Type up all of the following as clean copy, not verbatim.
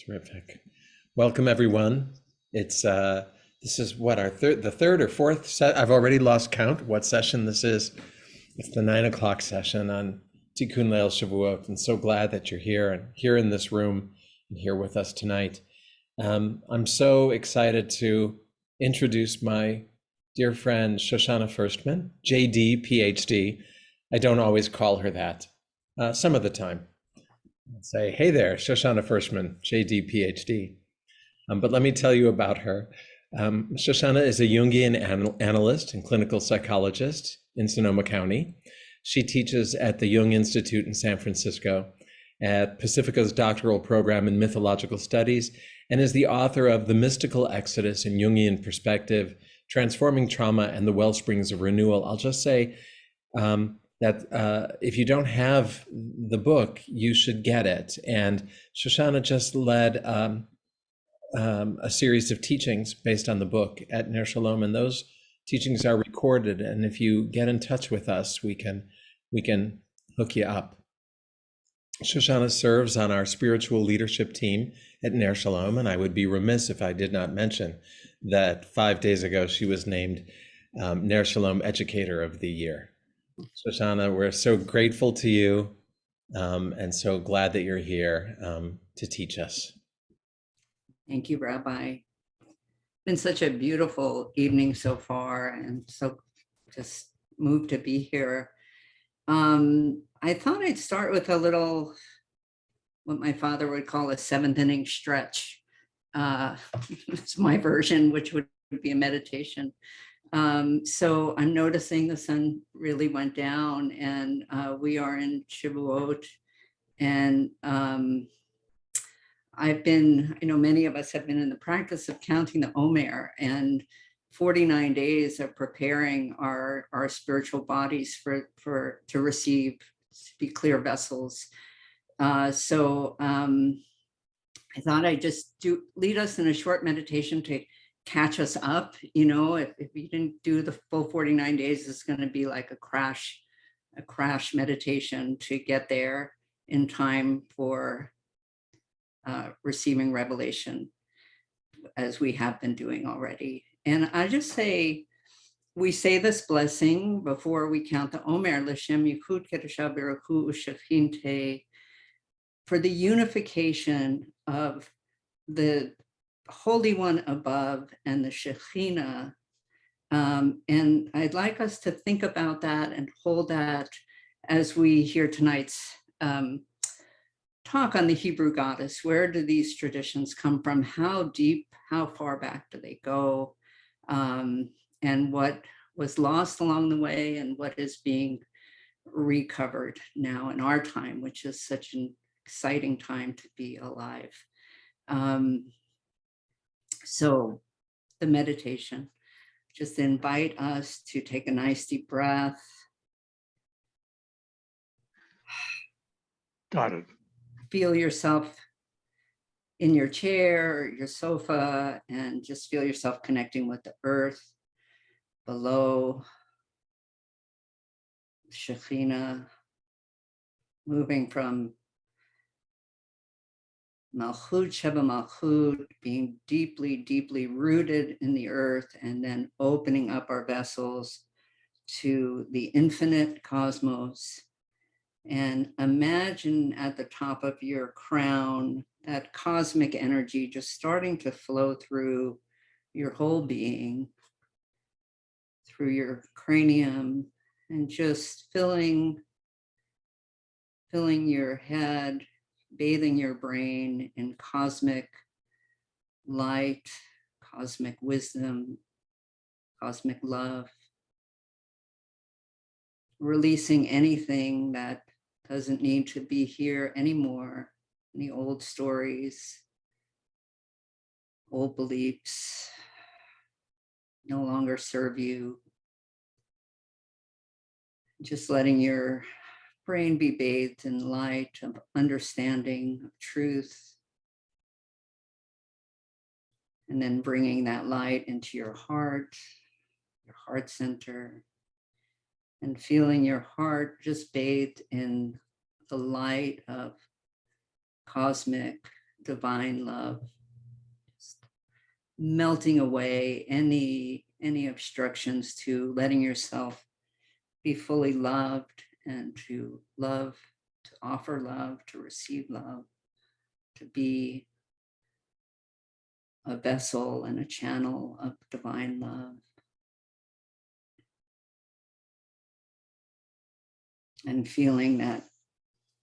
Terrific. Welcome, everyone. It's this is what the third or fourth set. I've already lost count what session this is. It's the 9 o'clock session on Tikkun Leil Shavuot. I'm so glad that you're here and here in this room and here with us tonight. I'm so excited to introduce my dear friend Shoshana Fershtman, J.D. Ph.D. I don't always call her that. Some of the time. I'll say, hey there, Shoshana Fershtman, J.D. Ph.D. But let me tell you about her. Shoshana is a Jungian analyst and clinical psychologist in Sonoma County. She teaches at the Jung Institute in San Francisco, at Pacifica's doctoral program in Mythological Studies, and is the author of The Mystical Exodus in Jungian Perspective, Transforming Trauma and the Wellsprings of Renewal. I'll just say that if you don't have the book, you should get it. And Shoshana just led a series of teachings based on the book at Ner Shalom, and those teachings are recorded. And if you get in touch with us, we can hook you up. Shoshana serves on our spiritual leadership team at Ner Shalom, and I would be remiss if I did not mention that 5 days ago she was named Ner Shalom Educator of the Year. Shoshana, we're so grateful to you and so glad that you're here to teach us. Thank you, Rabbi. It's been such a beautiful evening so far, and so just moved to be here. I thought I'd start with a little, what my father would call a 7th inning stretch. It's my version, which would be a meditation. So I'm noticing the sun really went down, and we are in Shavuot, and many of us have been in the practice of counting the Omer, and 49 days of preparing our spiritual bodies to receive, to be clear vessels. So I thought I'd just lead us in a short meditation to catch us up. You know, if you didn't do the full 49 days, it's going to be like a crash meditation to get there in time for receiving revelation, as we have been doing already. And I just say, we say this blessing before we count the Omer, L'Shem Yichud Kedusha B'Rachu U'Shechinte, for the unification of the Holy One above and the Shekhinah. And I'd like us to think about that and hold that as we hear tonight's talk on the Hebrew goddess. Where do these traditions come from? How deep, how far back do they go? And what was lost along the way, and what is being recovered now in our time, which is such an exciting time to be alive. So the meditation, just invite us to take a nice deep breath. Got it. Feel yourself in your chair, or your sofa, and just feel yourself connecting with the earth below, Shekhinah, moving from Malchut Sheba Malchut, being deeply, deeply rooted in the earth, and then opening up our vessels to the infinite cosmos. And imagine at the top of your crown, that cosmic energy just starting to flow through your whole being, through your cranium, and just filling your head, bathing your brain in cosmic light, cosmic wisdom, cosmic love, releasing anything that doesn't need to be here anymore, any old stories, old beliefs, no longer serve you. Just letting your brain be bathed in light of understanding, of truth, and then bringing that light into your heart center, and feeling your heart just bathed in the light of cosmic divine love, just melting away any obstructions to letting yourself be fully loved, and to love, to offer love, to receive love, to be a vessel and a channel of divine love. And feeling that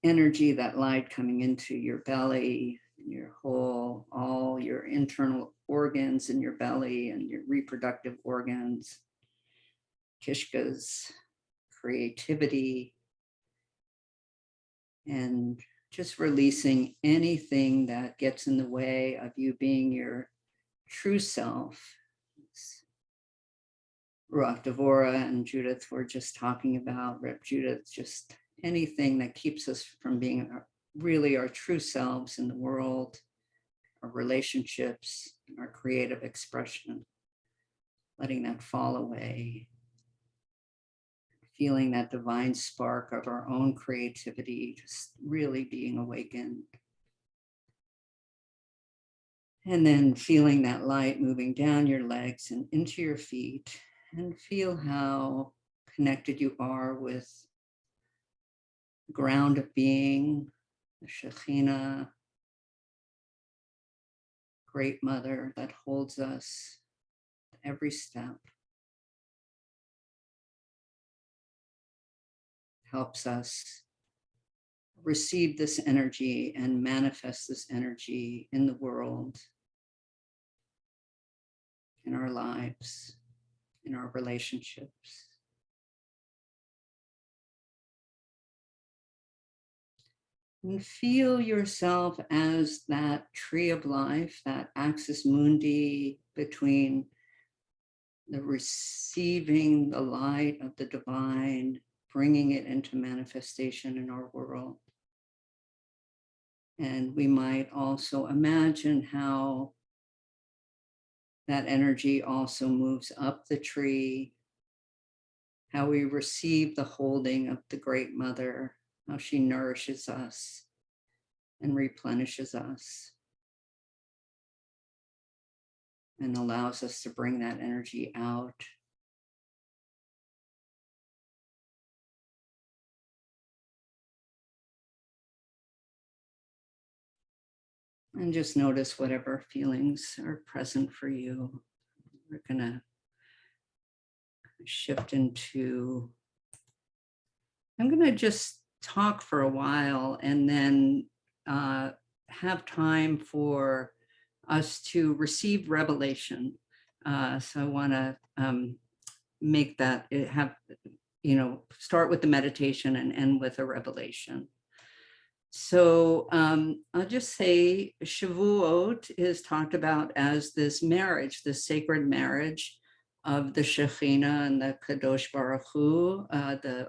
energy, that light coming into your belly, your whole, all your internal organs in your belly and your reproductive organs, Kishka's creativity, and just releasing anything that gets in the way of you being your true self. Ruach Devora and Judith were just talking about, Rep Judith, just anything that keeps us from being really our true selves in the world, our relationships, our creative expression, letting that fall away, feeling that divine spark of our own creativity, just really being awakened. And then feeling that light moving down your legs and into your feet, and feel how connected you are with the ground of being, the Shekhinah, Great Mother that holds us every step, helps us receive this energy and manifest this energy in the world, in our lives, in our relationships. And feel yourself as that tree of life, that axis mundi between the receiving the light of the divine, bringing it into manifestation in our world. And we might also imagine how that energy also moves up the tree, how we receive the holding of the Great Mother, how she nourishes us and replenishes us and allows us to bring that energy out. And just notice whatever feelings are present for you. We're gonna shift into, I'm gonna just talk for a while and then have time for us to receive revelation. So I wanna make that, start with the meditation and end with a revelation. So I'll just say Shavuot is talked about as this marriage, this sacred marriage of the Shekhinah and the Kadosh Baruch Hu, the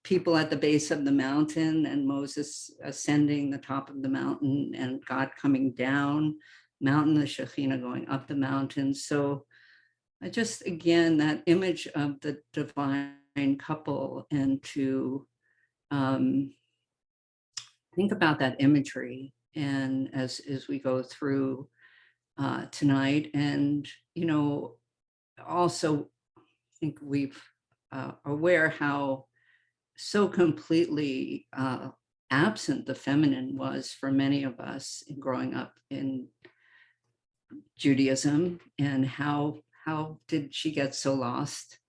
people at the base of the mountain, and Moses ascending the top of the mountain, and God coming down mountain, the Shekhinah going up the mountain. So I just, again, that image of the divine couple, and to think about that imagery, and as we go through tonight. And also I think we've aware how so completely absent the feminine was for many of us in growing up in Judaism, and how did she get so lost,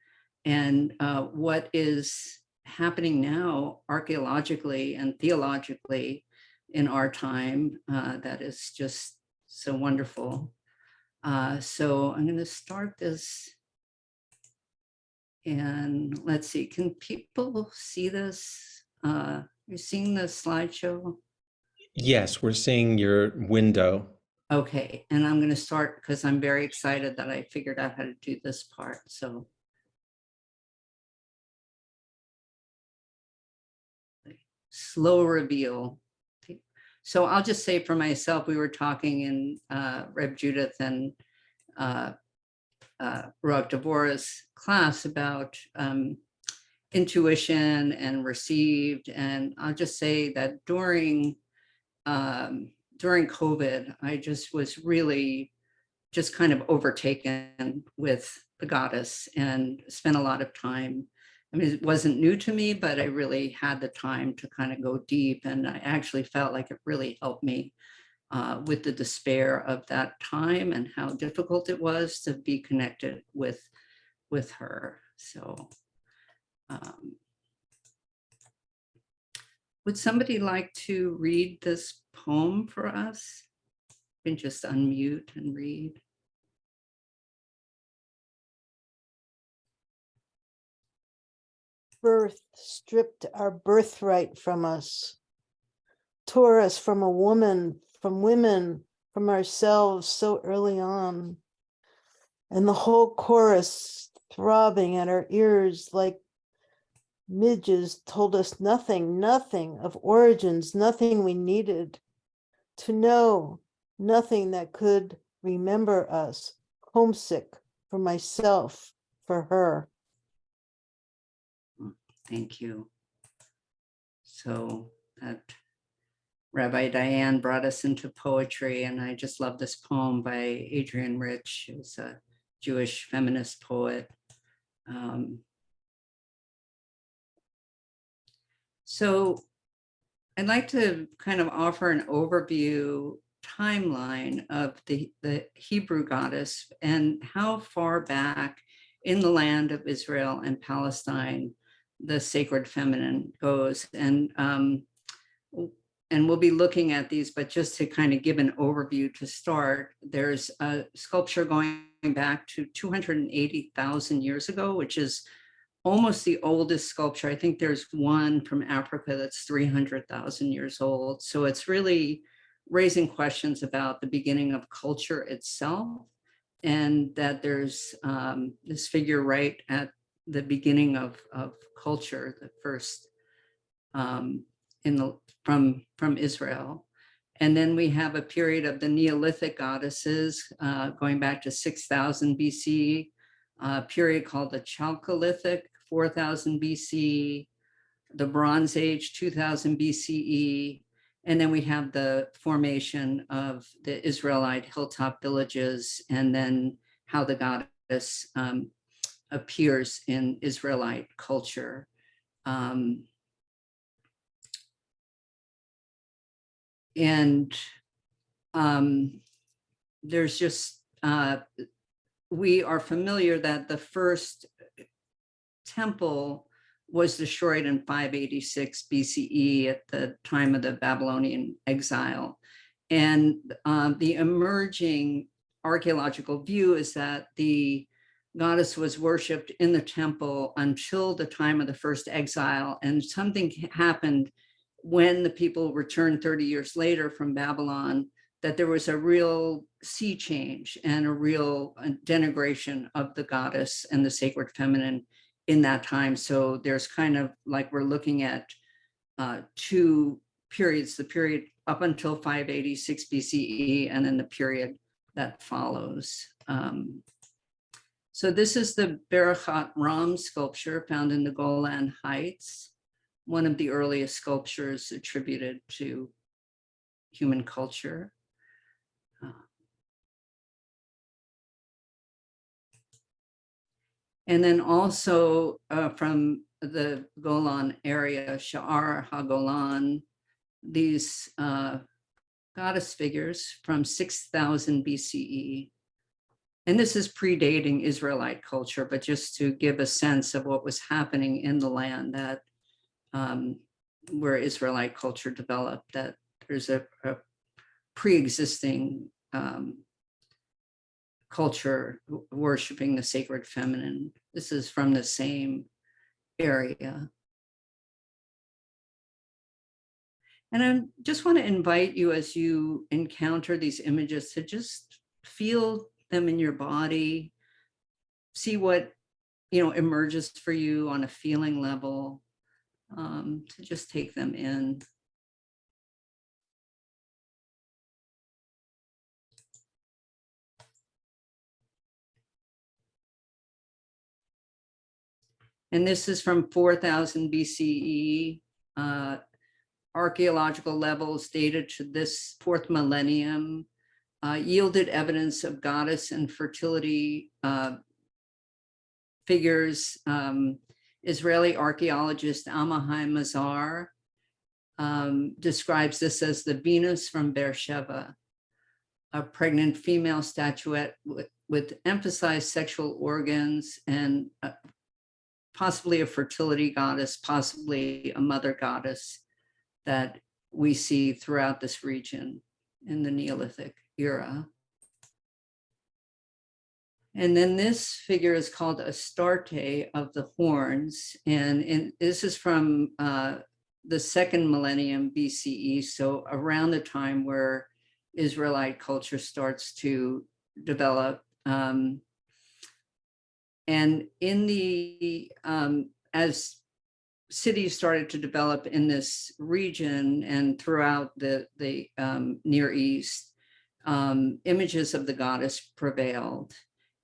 and what is happening now archaeologically and theologically in our time that is just so wonderful. So I'm going to start this, and let's see, can people see this? You're seeing the slideshow? Yes, we're seeing your window. Okay, and I'm going to start because I'm very excited that I figured out how to do this part. So slow reveal. So I'll just say for myself, we were talking in Reb Judith and Ruach Devorah's class about intuition and received. And I'll just say that during during COVID, I just was really just kind of overtaken with the goddess and spent a lot of time. I mean, it wasn't new to me, but I really had the time to kind of go deep. And I actually felt like it really helped me with the despair of that time and how difficult it was to be connected with her. So would somebody like to read this poem for us? You can just unmute and read. Birth stripped our birthright from us, tore us from a woman, from women, from ourselves so early on. And the whole chorus throbbing at our ears like midges told us nothing, nothing of origins, nothing we needed to know, nothing that could remember us, homesick for myself, for her. Thank you. So that Rabbi Diane brought us into poetry, and I just love this poem by Adrienne Rich, who's a Jewish feminist poet. So I'd like to kind of offer an overview timeline of the Hebrew goddess and how far back in the land of Israel and Palestine the sacred feminine goes. And we'll be looking at these, but just to kind of give an overview to start, there's a sculpture going back to 280,000 years ago, which is almost the oldest sculpture. I think there's one from Africa that's 300,000 years old. So it's really raising questions about the beginning of culture itself, and that there's this figure right at the beginning of culture, the first from Israel. And then we have a period of the Neolithic goddesses going back to 6,000 BC, a period called the Chalcolithic, 4,000 BC, the Bronze Age, 2000 BCE, and then we have the formation of the Israelite hilltop villages, and then how the goddess appears in Israelite culture. There's just, we are familiar that the first temple was destroyed in 586 BCE at the time of the Babylonian exile. And the emerging archaeological view is that the goddess was worshipped in the temple until the time of the first exile, and something happened when the people returned 30 years later from Babylon, that there was a real sea change and a real denigration of the goddess and the sacred feminine in that time. So there's kind of like, we're looking at two periods, the period up until 586 BCE, and then the period that follows. So this is the Berachat Ram sculpture found in the Golan Heights, one of the earliest sculptures attributed to human culture. And then also from the Golan area, Sha'ar HaGolan, these goddess figures from 6,000 BCE. And this is predating Israelite culture, but just to give a sense of what was happening in the land that where Israelite culture developed, that there's a pre-existing culture worshiping the sacred feminine. This is from the same area. And I just want to invite you, as you encounter these images, to just feel them in your body, see what emerges for you on a feeling level, to just take them in. And this is from 4,000 BCE. archaeological levels dated to this 4th millennium yielded evidence of goddess and fertility figures. Israeli archaeologist Amahai Mazar describes this as the Venus from Beersheba, a pregnant female statuette with emphasized sexual organs and possibly a fertility goddess, possibly a mother goddess that we see throughout this region in the Neolithic era. And then this figure is called Astarte of the horns. And this is from the 2nd millennium BCE, so around the time where Israelite culture starts to develop. And in the, as cities started to develop in this region and throughout the Near East, images of the goddess prevailed.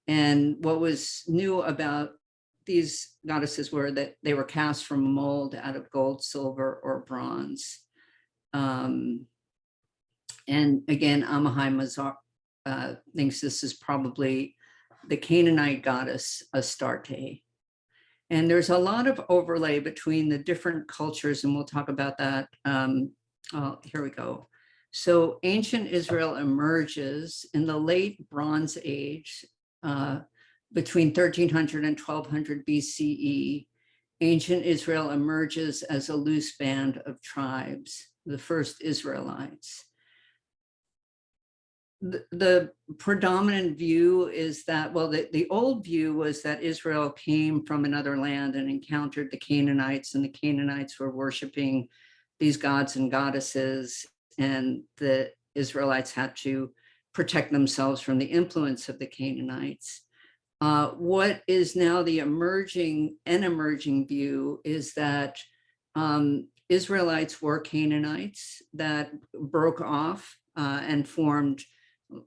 And what was new about these goddesses were that they were cast from a mold out of gold, silver, or bronze. And again, Amahai Mazar thinks this is probably the Canaanite goddess Astarte. And there's a lot of overlay between the different cultures, and we'll talk about that. Here we go. So ancient Israel emerges in the late Bronze Age, between 1300 and 1200 BCE. Ancient Israel emerges as a loose band of tribes, the first Israelites. The predominant view is that, well, the old view was that Israel came from another land and encountered the Canaanites, and the Canaanites were worshiping these gods and goddesses, and the Israelites had to protect themselves from the influence of the Canaanites. What is now the emerging view is that Israelites were Canaanites that broke off and formed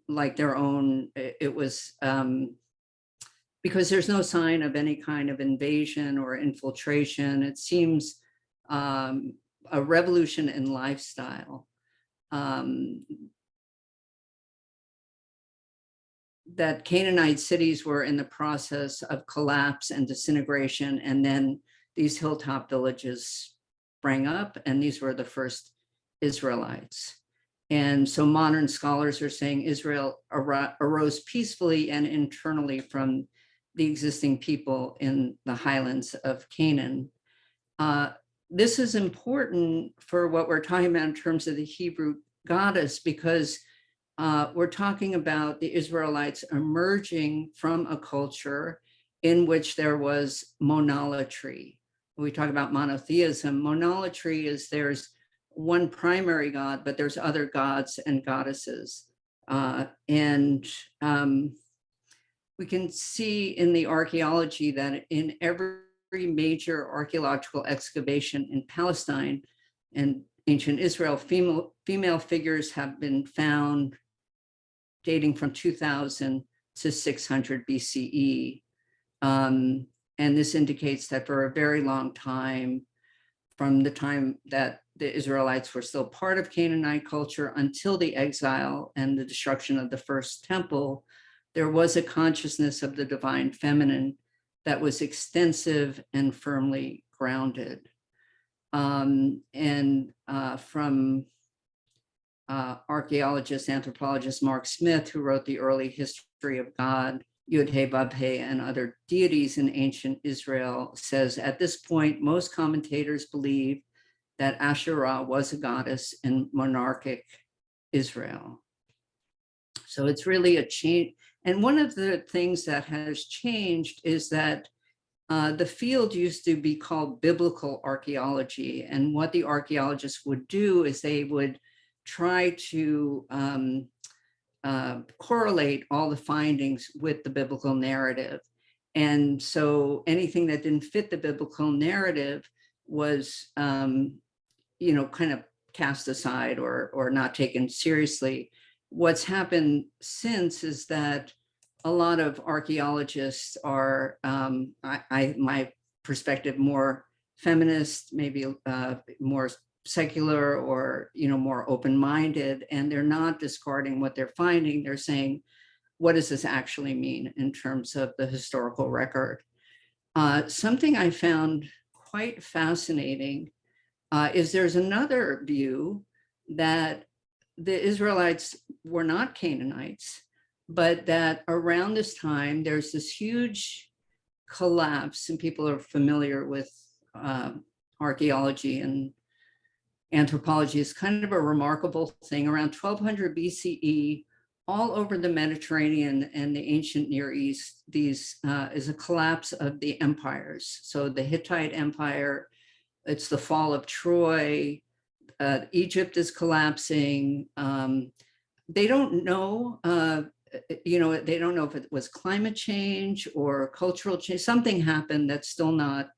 like their own. It was because there's no sign of any kind of invasion or infiltration. It seems a revolution in lifestyle. That Canaanite cities were in the process of collapse and disintegration, and then these hilltop villages sprang up, and these were the first Israelites. And so modern scholars are saying Israel arose peacefully and internally from the existing people in the highlands of Canaan. This is important for what we're talking about in terms of the Hebrew goddess, because we're talking about the Israelites emerging from a culture in which there was monolatry. When we talk about monotheism, monolatry is there's one primary god, but there's other gods and goddesses. We can see in the archaeology that in every major archaeological excavation in Palestine and ancient Israel, female figures have been found dating from 2000 to 600 BCE. And this indicates that for a very long time, from the time that the Israelites were still part of Canaanite culture until the exile and the destruction of the first temple, there was a consciousness of the divine feminine that was extensive and firmly grounded. From archaeologist, anthropologist Mark Smith, who wrote The Early History of God, Yud-He, Vav-He, and other deities in ancient Israel, says, at this point, most commentators believe that Asherah was a goddess in monarchic Israel. So it's really a change. And one of the things that has changed is that the field used to be called biblical archaeology. And what the archaeologists would do is they would try to correlate all the findings with the biblical narrative. And so anything that didn't fit the biblical narrative was, kind of cast aside or not taken seriously. What's happened since is that a lot of archaeologists are, my perspective, more feminist, maybe more secular or, more open-minded, and they're not discarding what they're finding. They're saying, what does this actually mean in terms of the historical record? Something I found quite fascinating is there's another view that the Israelites were not Canaanites, but that around this time, there's this huge collapse, and people are familiar with archaeology and anthropology. Is kind of a remarkable thing. Around 1200 BCE, all over the Mediterranean and the ancient Near East, is a collapse of the empires. So the Hittite Empire, it's the fall of Troy, Egypt is collapsing. They don't know, they don't know if it was climate change or cultural change. Something happened that's still not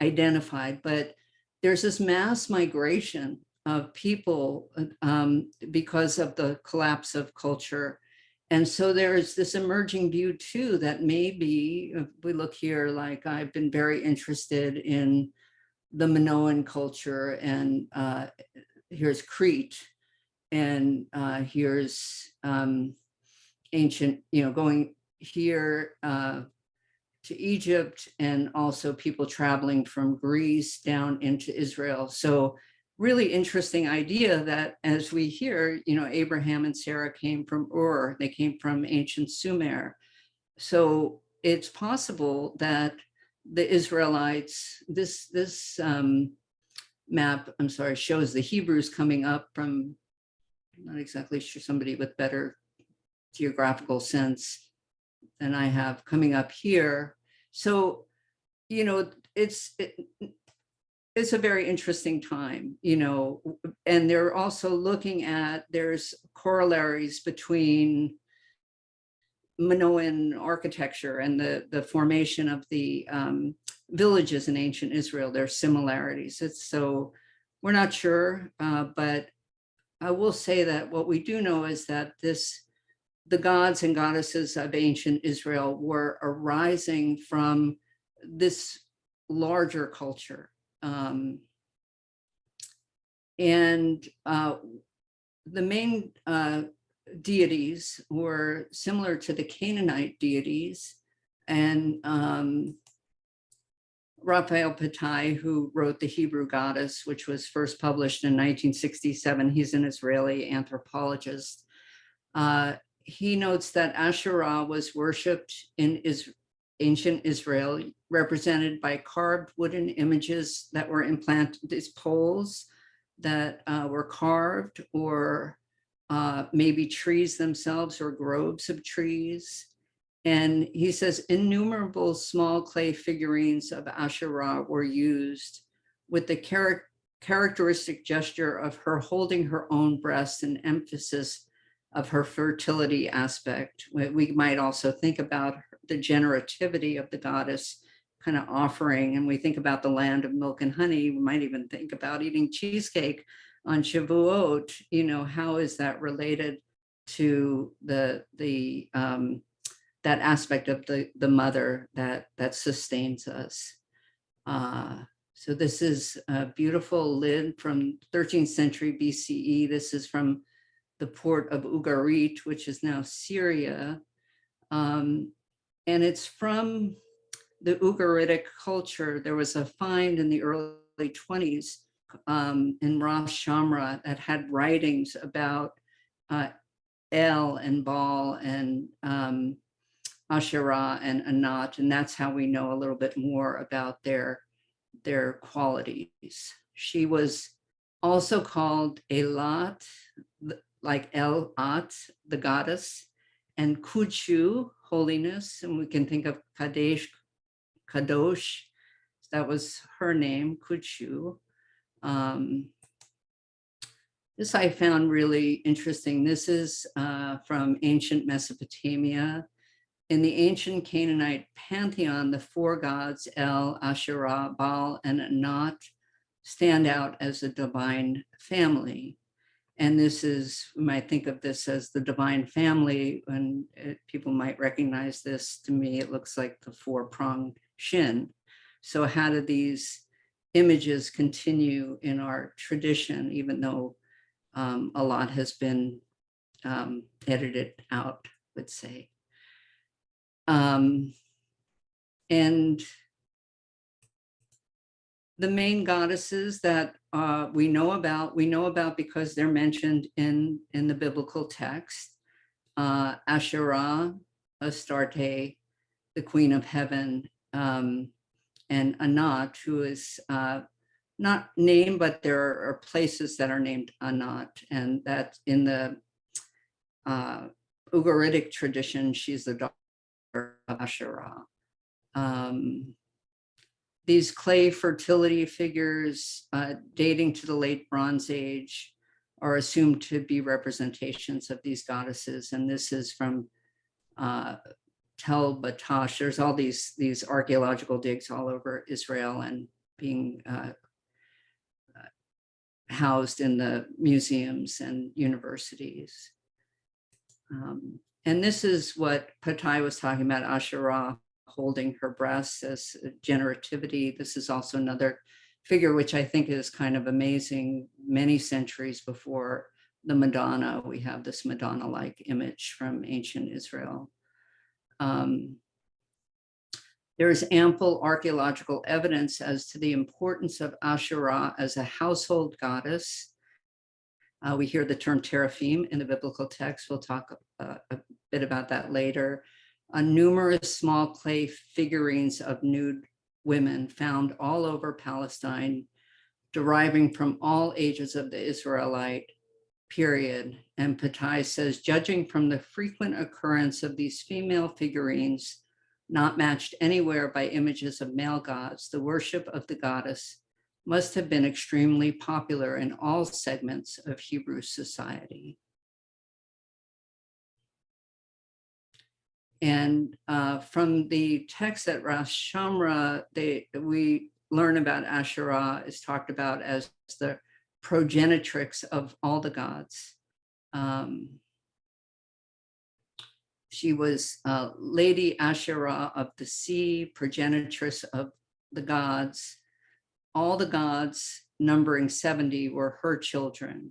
identified, but there's this mass migration of people because of the collapse of culture. And so there's this emerging view too, that maybe, if we look here, like I've been very interested in the Minoan culture, and here's Crete, and here's ancient, going here to Egypt, and also people traveling from Greece down into Israel. So really interesting idea that, as we hear, Abraham and Sarah came from Ur, they came from ancient Sumer. So it's possible that the Israelites, this map, I'm sorry, shows the Hebrews coming up from, I'm not exactly sure, somebody with better geographical sense than I have, coming up here. So, it's a very interesting time, and they're also looking at, there's corollaries between Minoan architecture and the formation of the villages in ancient Israel. There are similarities. So we're not sure, but I will say that what we do know is that the gods and goddesses of ancient Israel were arising from this larger culture. And the main deities were similar to the Canaanite deities. And Raphael Patai, who wrote The Hebrew Goddess, which was first published in 1967, he's an Israeli anthropologist. He notes that Asherah was worshipped in ancient Israel, represented by carved wooden images that were implanted, these poles that were carved, or maybe trees themselves or groves of trees. And he says innumerable small clay figurines of Asherah were used, with the characteristic gesture of her holding her own breast, and emphasis of her fertility aspect. We might also think about the generativity of the goddess kind of offering, and we think about the land of milk and honey. We might even think about eating cheesecake on Shavuot. How is that related to that aspect of the mother that sustains us? So this is a beautiful lid from 13th century BCE. This is from the port of Ugarit, which is now Syria. And it's from the Ugaritic culture. There was a find in the early 20s in Ras Shamra that had writings about El and Baal and Asherah and Anat, and that's how we know a little bit more about their qualities. She was also called Elat, like El-At, the goddess, and Kuchu, holiness, and we can think of Kadosh, that was her name, Kuchu. This I found really interesting. This is from ancient Mesopotamia. In the ancient Canaanite pantheon, the four gods, El, Asherah, Baal, and Anat, stand out as a divine family. And this is, we might think of this as the divine family, and people might recognize this. To me, it looks like the four-pronged shin. So how do these images continue in our tradition, even though a lot has been edited out, I would say. And the main goddesses that we know about because they're mentioned in the biblical text. Asherah, Astarte, the Queen of Heaven, and Anat, who is not named, but there are places that are named Anat, and that in the Ugaritic tradition, she's the daughter of Asherah. These clay fertility figures dating to the late Bronze Age are assumed to be representations of these goddesses. And this is from Tel Batash. There's all these archaeological digs all over Israel and being housed in the museums and universities. And this is what Patai was talking about, Asherah holding her breasts as generativity. This is also another figure, which I think is kind of amazing. Many centuries before the Madonna, we have this Madonna-like image from ancient Israel. There is ample archaeological evidence as to the importance of Asherah as a household goddess. We hear the term teraphim in the biblical text. We'll talk a bit about that later. Numerous small clay figurines of nude women found all over Palestine, deriving from all ages of the Israelite period. And Patai says, judging from the frequent occurrence of these female figurines, not matched anywhere by images of male gods, the worship of the goddess must have been extremely popular in all segments of Hebrew society. And from the text at Ras Shamra, we learn about Asherah is talked about as the progenitrix of all the gods. She was Lady Asherah of the sea, progenitress of the gods. All the gods, numbering 70, were her children.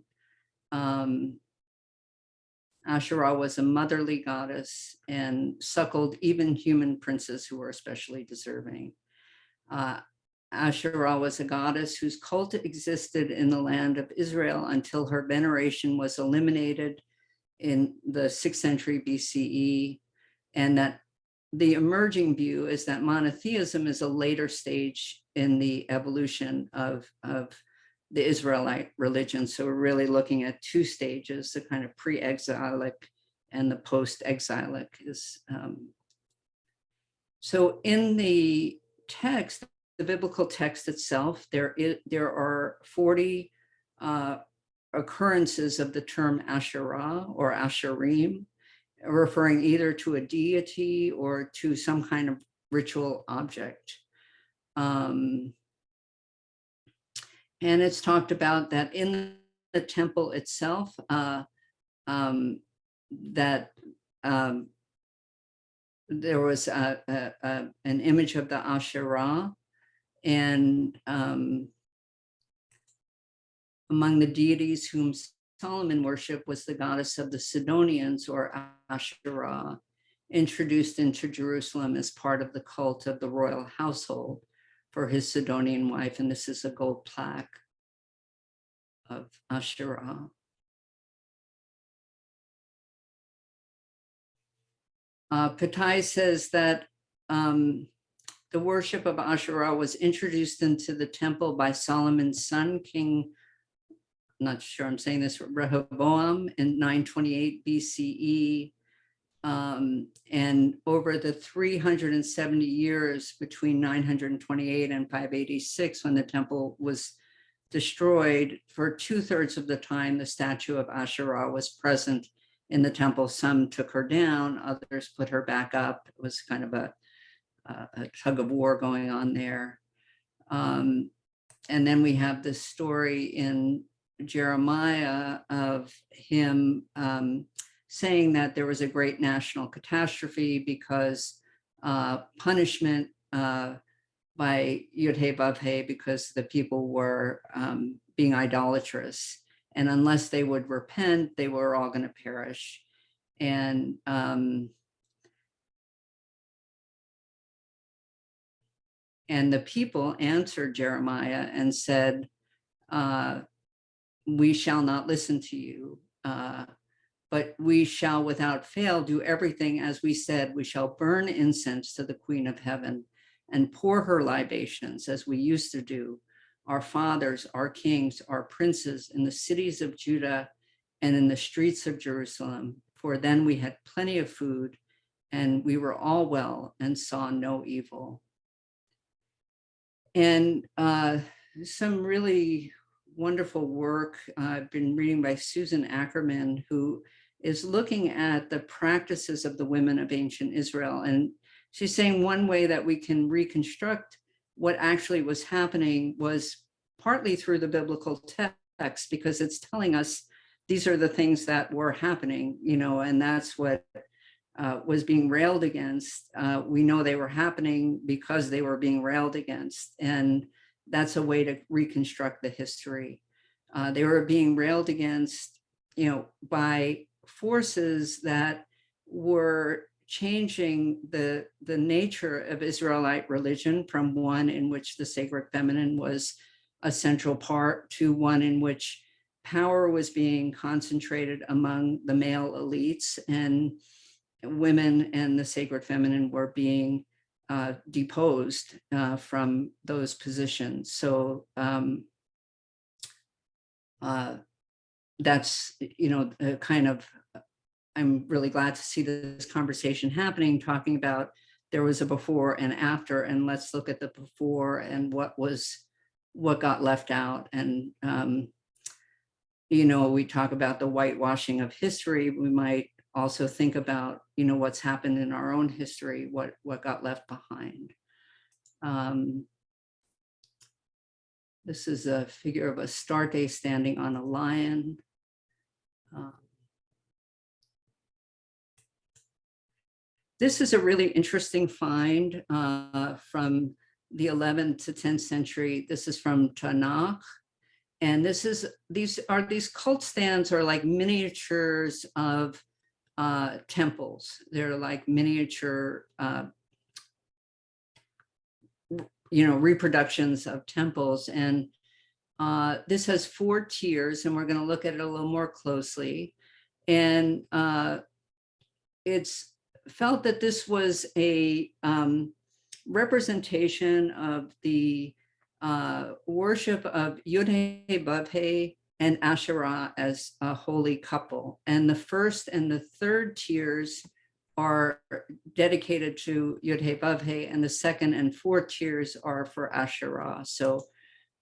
Asherah was a motherly goddess and suckled even human princes who were especially deserving. Asherah was a goddess whose cult existed in the land of Israel until her veneration was eliminated in the 6th century BCE, and that the emerging view is that monotheism is a later stage in the evolution of the Israelite religion. So we're really looking at two stages, the kind of pre-exilic and the post-exilic. So in the text, the biblical text itself, there are 40 occurrences of the term Asherah or Asherim, referring either to a deity or to some kind of ritual object. And it's talked about that in the temple itself, that there was an image of the Asherah, and among the deities whom Solomon worshiped was the goddess of the Sidonians, or Asherah, introduced into Jerusalem as part of the cult of the royal household for his Sidonian wife. And this is a gold plaque of Asherah. Patai says that the worship of Asherah was introduced into the temple by Solomon's son, King, I'm not sure I'm saying this, Rehoboam, in 928 BCE. And over the 370 years between 928 and 586, when the temple was destroyed, for 2/3 of the time, the statue of Asherah was present in the temple. Some took her down, others put her back up. It was kind of a tug of war going on there. And then we have this story in Jeremiah of him saying that there was a great national catastrophe because punishment by Yud-Heh-Vav-Heh because the people were being idolatrous. And unless they would repent, they were all going to perish. And the people answered Jeremiah and said, we shall not listen to you, but we shall without fail do everything as we said. We shall burn incense to the Queen of Heaven and pour her libations as we used to do, our fathers, our kings, our princes in the cities of Judah and in the streets of Jerusalem. For then we had plenty of food and we were all well and saw no evil. And some really wonderful work I've been reading by Susan Ackerman, who is looking at the practices of the women of ancient Israel. And she's saying one way that we can reconstruct what actually was happening was partly through the biblical text, because it's telling us these are the things that were happening, and that's what was being railed against. We know they were happening because they were being railed against. And that's a way to reconstruct the history. They were being railed against, by forces that were changing the nature of Israelite religion from one in which the sacred feminine was a central part to one in which power was being concentrated among the male elites, and women and the sacred feminine were being deposed from those positions. So that's, kind of, I'm really glad to see this conversation happening, talking about there was a before and after, and let's look at the before and what got left out. And, we talk about the whitewashing of history. We might also think about, what's happened in our own history, what got left behind. This is a figure of Astarte standing on a lion. This is a really interesting find from the 11th to 10th century. This is from Tanakh. And these cult stands are like miniatures of temples. They're like miniature, reproductions of temples. And this has 4 tiers, and we're going to look at it a little more closely. And it's felt that this was a representation of the worship of Yud-Heh-Vav-Heh and Asherah as a holy couple. And the first and the third tiers are dedicated to Yud-Heh-Vav-Heh, and the second and fourth tiers are for Asherah. So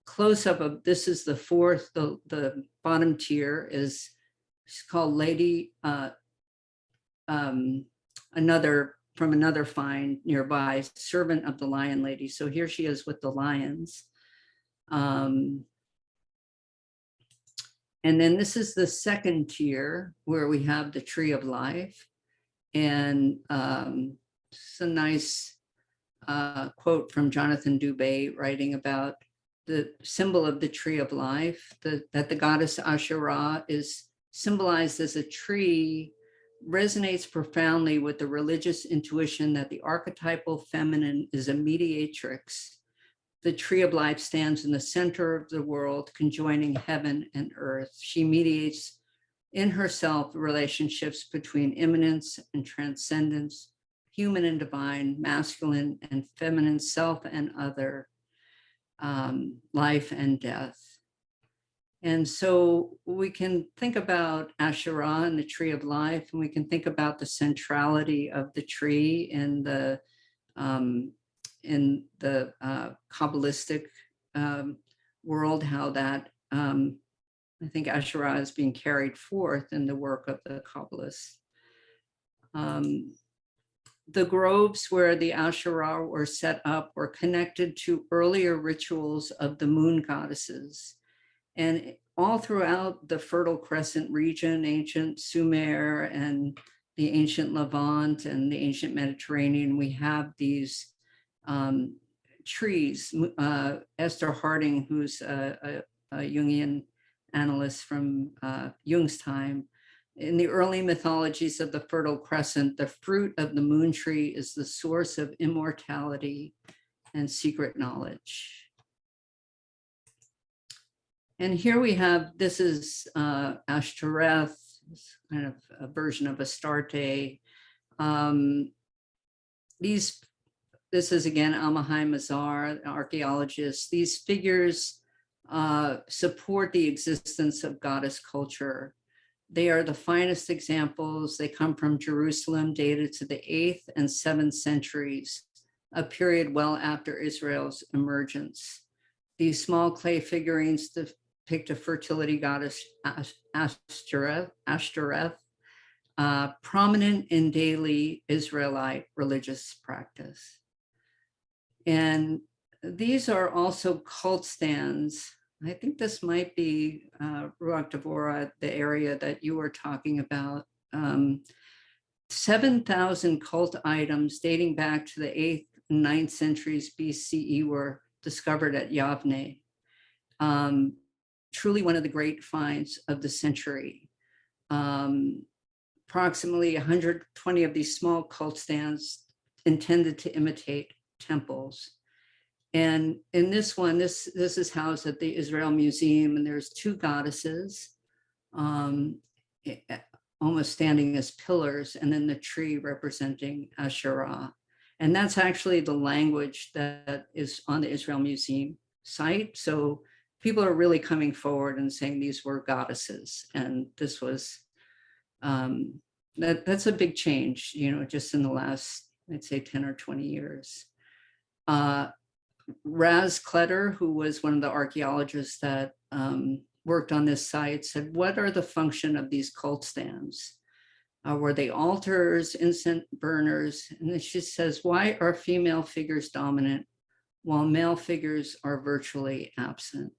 close up of this is the fourth, the bottom tier is called Lady, from another find nearby, Servant of the Lion Lady. So here she is with the lions. And then this is the second tier where we have the Tree of Life. And it's a nice quote from Jonathan Dubé writing about the symbol of the Tree of Life, that the goddess Asherah is symbolized as a tree, resonates profoundly with the religious intuition that the archetypal feminine is a mediatrix. The Tree of Life stands in the center of the world, conjoining heaven and earth. She mediates in herself relationships between immanence and transcendence, human and divine, masculine and feminine, self and other, life and death. And so we can think about Asherah and the Tree of Life, and we can think about the centrality of the tree in the Kabbalistic world, how that I think Asherah is being carried forth in the work of the Kabbalists. The groves where the Asherah were set up were connected to earlier rituals of the moon goddesses. And all throughout the Fertile Crescent region, ancient Sumer and the ancient Levant and the ancient Mediterranean, we have these trees. Esther Harding, who's a Jungian analyst from Jung's time, in the early mythologies of the Fertile Crescent, the fruit of the moon tree is the source of immortality and secret knowledge. And here we have, this is Asherah, kind of a version of Astarte. This is again Amahai Mazar, an archaeologist. These figures support the existence of goddess culture. They are the finest examples. They come from Jerusalem, dated to the 8th and 7th centuries, a period well after Israel's emergence. These small clay figurines depict a fertility goddess, Asherah, prominent in daily Israelite religious practice. And these are also cult stands. I think this might be Ruach Devorah, the area that you were talking about. 7,000 cult items dating back to the 8th and 9th centuries BCE were discovered at Yavne. Truly one of the great finds of the century. Approximately 120 of these small cult stands intended to imitate temples. And in this one, this is housed at the Israel Museum, and there's 2 goddesses almost standing as pillars, and then the tree representing Asherah. And that's actually the language that is on the Israel Museum site. So people are really coming forward and saying these were goddesses. And this was, that's a big change, just in the last, I'd say 10 or 20 years. Raz Kletter, who was one of the archaeologists that worked on this site, said, what are the function of these cult stands? Were they altars, incense burners? And then she says, why are female figures dominant while male figures are virtually absent?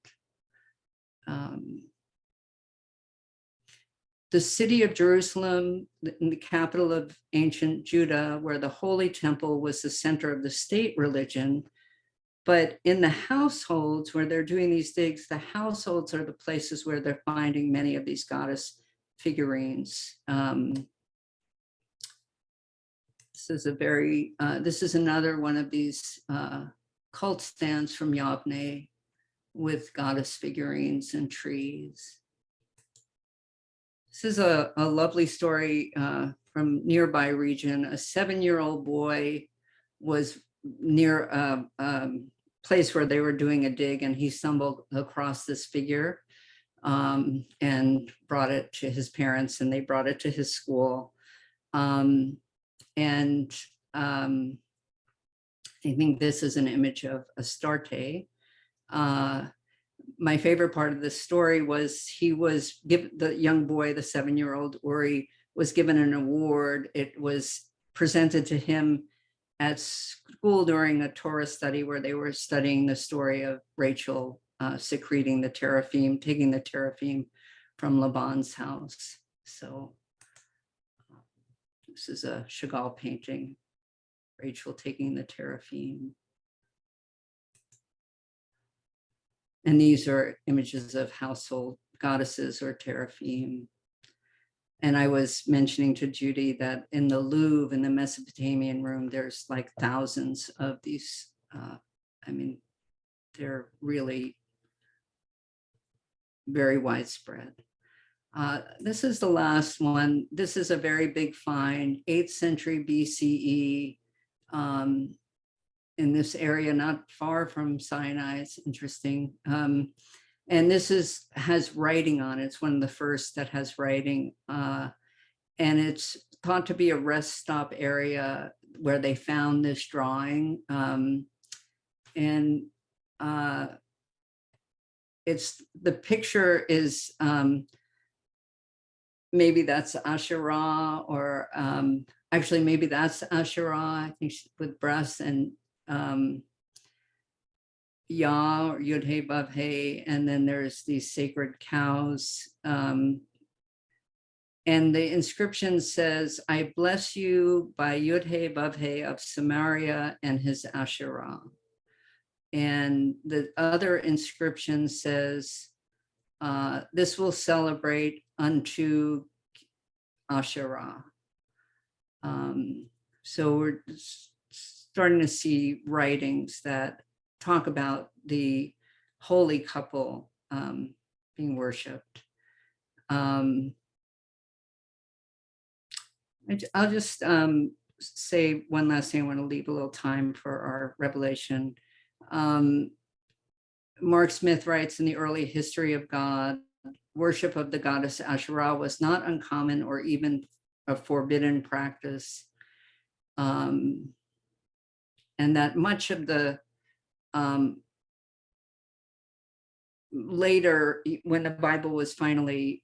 The city of Jerusalem, in the capital of ancient Judah, where the Holy Temple was the center of the state religion. But in the households where they're doing these digs, the households are the places where they're finding many of these goddess figurines. This is another one of these cult stands from Yavne with goddess figurines and trees. This is a lovely story from nearby region. A 7-year-old boy was near a place where they were doing a dig, and he stumbled across this figure and brought it to his parents, and they brought it to his school. I think this is an image of Astarte. My favorite part of this story was he was given, the young boy, the 7-year-old Uri, was given an award. It was presented to him at school during a Torah study where they were studying the story of Rachel secreting the teraphim, taking the teraphim from Laban's house. So this is a Chagall painting, Rachel taking the teraphim. And these are images of household goddesses or teraphim. And I was mentioning to Judy that in the Louvre, in the Mesopotamian room, there's like thousands of these. They're really very widespread. This is the last one. This is a very big find, 8th century BCE. In this area, not far from Sinai. It's interesting. And this has writing on it. It's one of the first that has writing. And it's thought to be a rest stop area where they found this drawing. The picture is, maybe that's Asherah, or actually maybe that's Asherah, I think, with breasts and Yah or Yud He Vav He, and then there's these sacred cows. And the inscription says, I bless you by Yud He Vav He of Samaria and his Asherah. And the other inscription says, this will celebrate unto Asherah. So we're starting to see writings that talk about the holy couple being worshipped. I'll just say one last thing. I want to leave a little time for our revelation. Mark Smith writes, in the early history of God, worship of the goddess Asherah was not uncommon or even a forbidden practice. And that much of the later, when the Bible was finally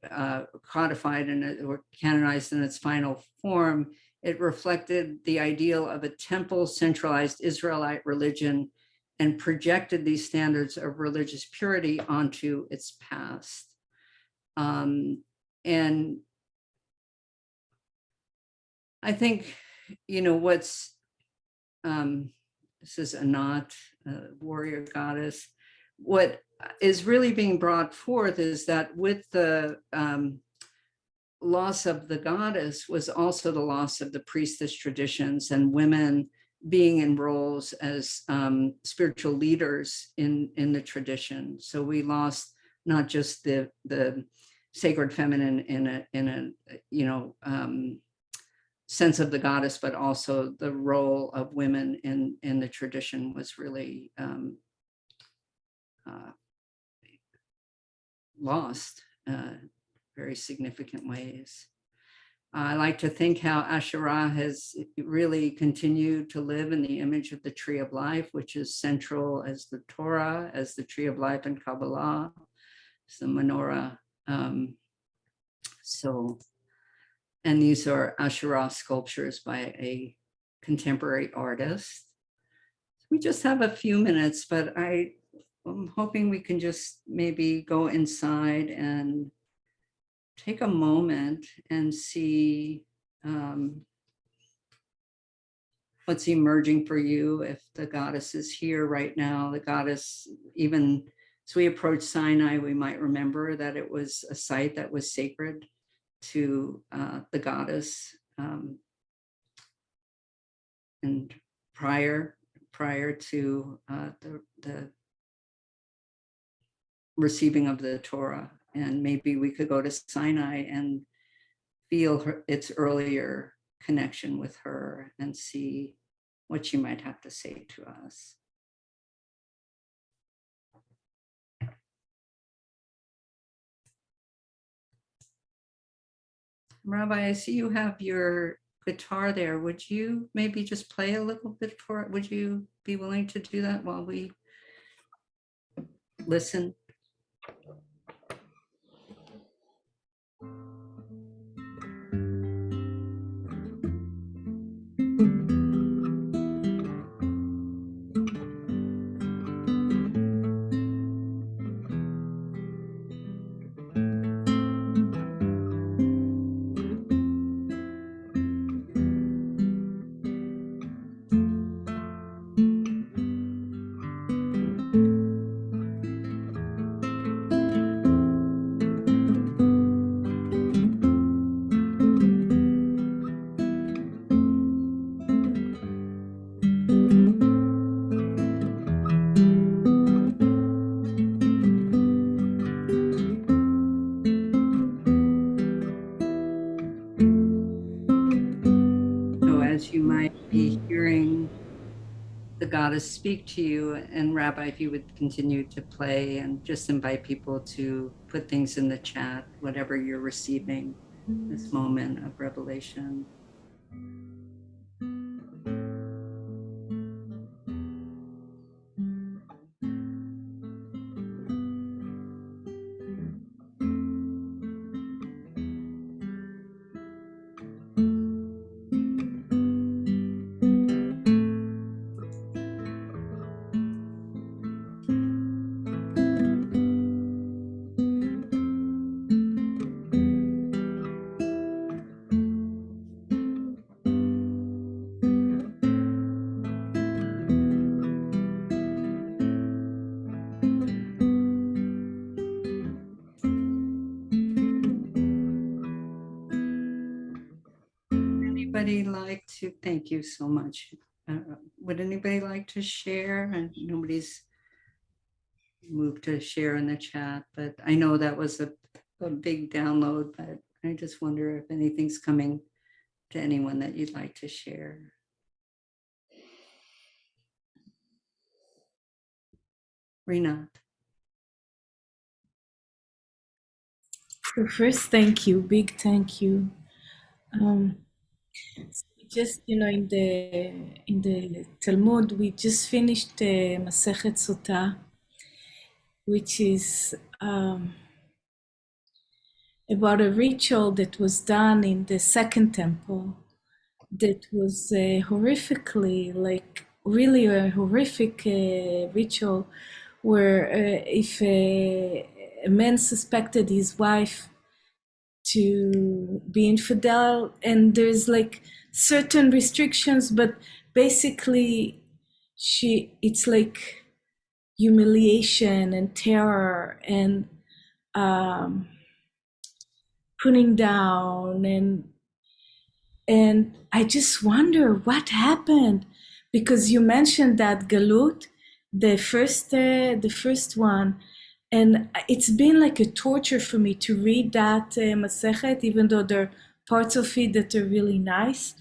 codified or canonized in its final form, it reflected the ideal of a temple centralized Israelite religion and projected these standards of religious purity onto its past. And I think, what's, this is Anat, warrior goddess. What is really being brought forth is that with the loss of the goddess was also the loss of the priestess traditions and women being in roles as spiritual leaders in the tradition. So we lost not just the sacred feminine in a sense of the goddess, but also the role of women in the tradition was really lost very significant ways. I like to think how Asherah has really continued to live in the image of the tree of life, which is central as the Torah, as the tree of life in Kabbalah, as the menorah. And these are Asherah sculptures by a contemporary artist. We just have a few minutes, but I'm hoping we can just maybe go inside and take a moment and see what's emerging for you. If the goddess is here right now, the goddess, even as we approach Sinai, we might remember that it was a site that was sacred to the goddess, and prior to the receiving of the Torah. And maybe we could go to Sinai and feel its earlier connection with her and see what she might have to say to us. Rabbi, I see you have your guitar there. Would you maybe just play a little bit for it? Would you be willing to do that while we listen? You might be hearing the goddess speak to you, and Rabbi, if you would continue to play and just invite people to put things in the chat, whatever you're receiving this moment of revelation. anybody like to, thank you so much. Would anybody like to share? And nobody's moved to share in the chat, but I know that was a big download, but I just wonder if anything's coming to anyone that you'd like to share. Rinat. So first, thank you, big thank you. Just in the Talmud, we just finished Masechet Sotah, which is about a ritual that was done in the Second Temple that was horrifically, like really a horrific ritual, where if a man suspected his wife to be infidel, and there's like certain restrictions, but basically it's like humiliation and terror and putting down, and I just wonder what happened, because you mentioned that Galut, the first one, and it's been like a torture for me to read that Masechet, even though there are parts of it that are really nice.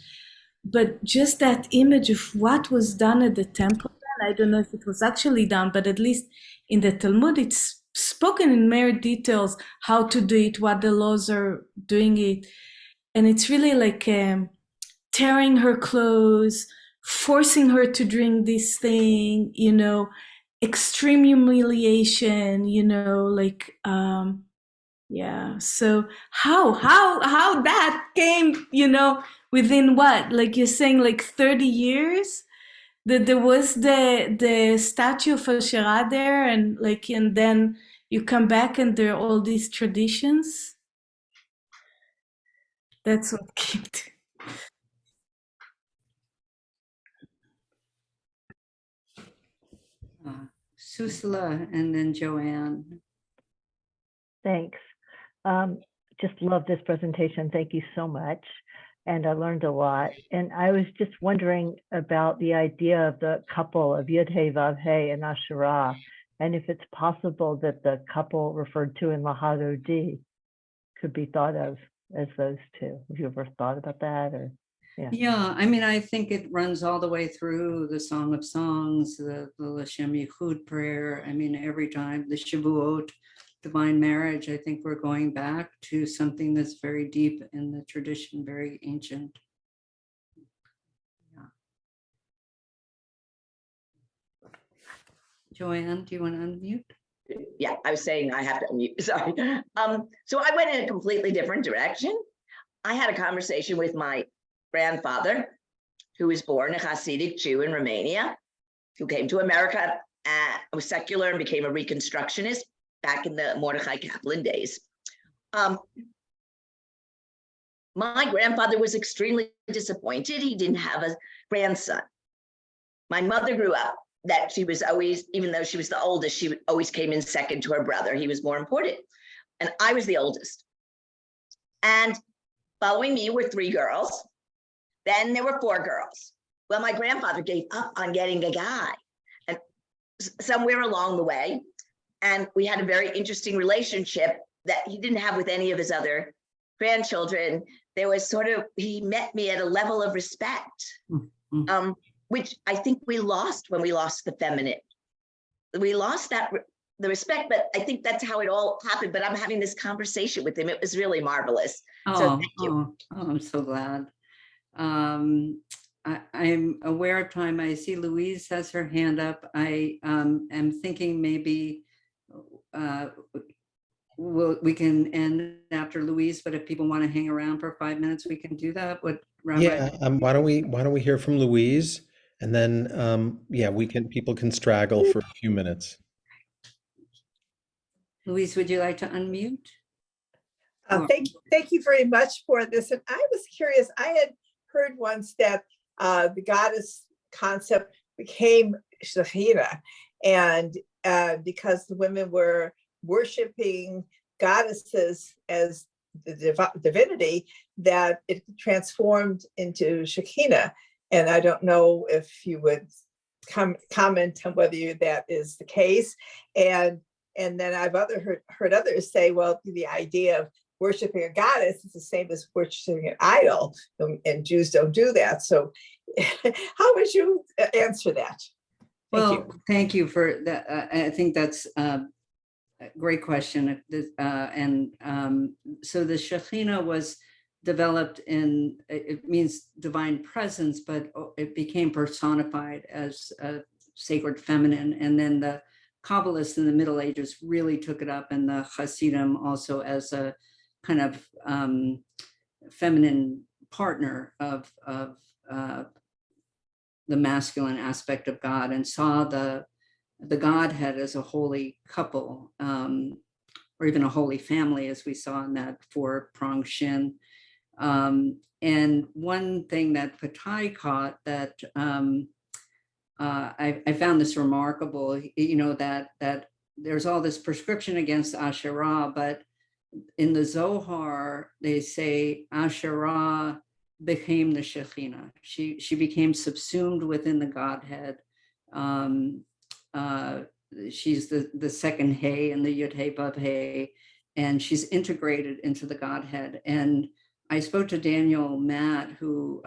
But just that image of what was done at the temple, I don't know if it was actually done, but at least in the Talmud, it's spoken in mere details how to do it, what the laws are doing it. And it's really like tearing her clothes, forcing her to drink this thing, extreme humiliation, like yeah. So how that came, within what, like you're saying, like 30 years that there was the statue of Asherah there, and then you come back and there are all these traditions. That's what came to. Susla and then Joanne. Thanks. Just love this presentation. Thank you so much. And I learned a lot. And I was just wondering about the idea of the couple of Yud-Hey, Vav-Hey, and Asherah, and if it's possible that the couple referred to in Lahad-Odi could be thought of as those two. Have you ever thought about that? Or Yeah, I mean, I think it runs all the way through the Song of Songs, the L'Shem Yichud prayer. I mean, every time the Shavuot, divine marriage, I think we're going back to something that's very deep in the tradition, very ancient. Yeah. Joanne, do you want to unmute? Yeah, I was saying I have to unmute, sorry. So I went in a completely different direction. I had a conversation with my grandfather, who was born a Hasidic Jew in Romania, who came to America, was secular and became a Reconstructionist back in the Mordechai Kaplan days. My grandfather was extremely disappointed. He didn't have a grandson. My mother grew up that she was always, even though she was the oldest, she always came in second to her brother. He was more important. And I was the oldest. And following me were 3 girls. Then there were 4 girls. Well, my grandfather gave up on getting a guy, and somewhere along the way, and we had a very interesting relationship that he didn't have with any of his other grandchildren. There was sort of, he met me at a level of respect, which I think we lost when we lost the feminine. We lost the respect, but I think that's how it all happened. But I'm having this conversation with him. It was really marvelous. So thank you. I'm so glad. I'm aware of time. I see Louise has her hand up. I am thinking maybe we can end after Louise, but if people want to hang around for 5 minutes, we can do that. What, Rabbi? Yeah, why don't we hear from Louise, and then people can straggle for a few minutes. Louise, would you like to unmute? Thank you very much for this. And I was curious, I had heard once that the goddess concept became Shekhinah, and because the women were worshiping goddesses as the divinity, that it transformed into Shekinah. And I don't know if you would comment on whether that is the case. And then I've heard others say, well, the idea of worshiping a goddess is the same as worshiping an idol, and Jews don't do that. So how would you answer that? Thank you for that. I think that's a great question. So the Shekinah was developed it means divine presence, but it became personified as a sacred feminine. And then the Kabbalists in the Middle Ages really took it up, and the Hasidim also, as a kind of feminine partner of the masculine aspect of God, and saw the Godhead as a holy couple, or even a holy family, as we saw in that four-pronged shin. And one thing that Patai caught that I found this remarkable, that there's all this prescription against Asherah, but in the Zohar, they say Asherah became the Shekinah. She became subsumed within the Godhead. She's the second Hey and the Yud Hey Vav Hey, and she's integrated into the Godhead. And I spoke to Daniel Matt, who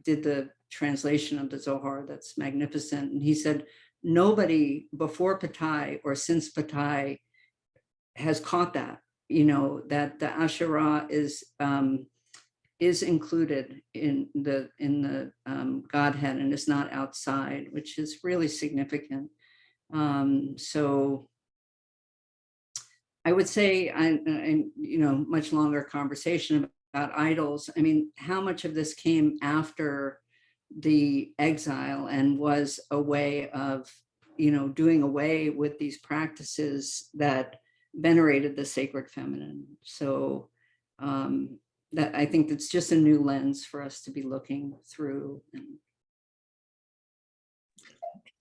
did the translation of the Zohar that's magnificent. And he said, nobody before Patai or since Patai has caught that, that the Asherah is included in the Godhead and is not outside, which is really significant. So I would say, much longer conversation about idols. I mean, how much of this came after the exile and was a way of, doing away with these practices that venerated the sacred feminine. So that I think it's just a new lens for us to be looking through.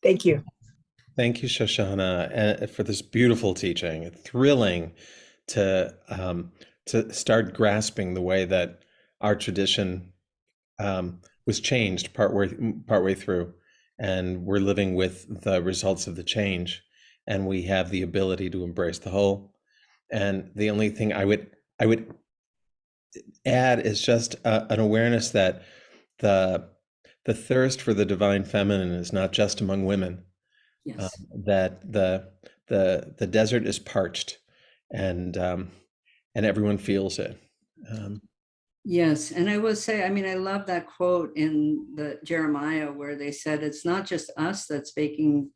Thank you. Thank you, Shoshana, for this beautiful teaching. Thrilling to start grasping the way that our tradition was changed partway through, and we're living with the results of the change, and we have the ability to embrace the whole. And the only thing I would add is just an awareness that the thirst for the divine feminine is not just among women. Yes. That the desert is parched, and everyone feels it. Yes, and I will say, I love that quote in the Jeremiah where they said, it's not just us that's baking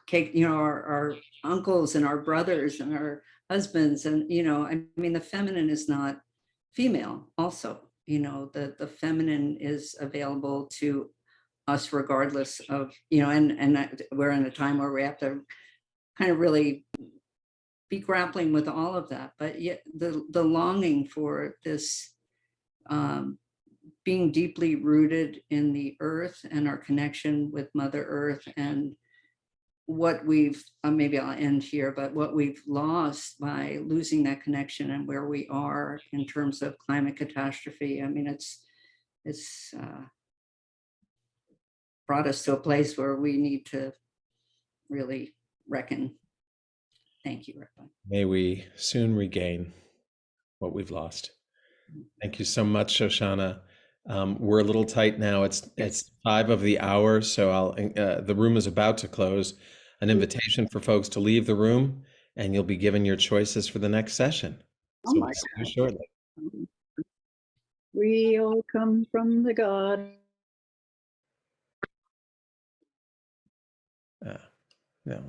cake, our uncles and our brothers and our husbands, and the feminine is not female also, the feminine is available to us regardless of, and we're in a time where we have to kind of really be grappling with all of that, but yet the longing for this being deeply rooted in the earth and our connection with Mother Earth, and what we've, maybe I'll end here, but what we've lost by losing that connection and where we are in terms of climate catastrophe. It's brought us to a place where we need to really reckon. Thank you, Rabbi. May we soon regain what we've lost. Thank you so much, Shoshana. We're a little tight now. It's 5 of the hour, so the room is about to close. An invitation for folks to leave the room, and you'll be given your choices for the next session. So we'll see you shortly. We all come from the God. No.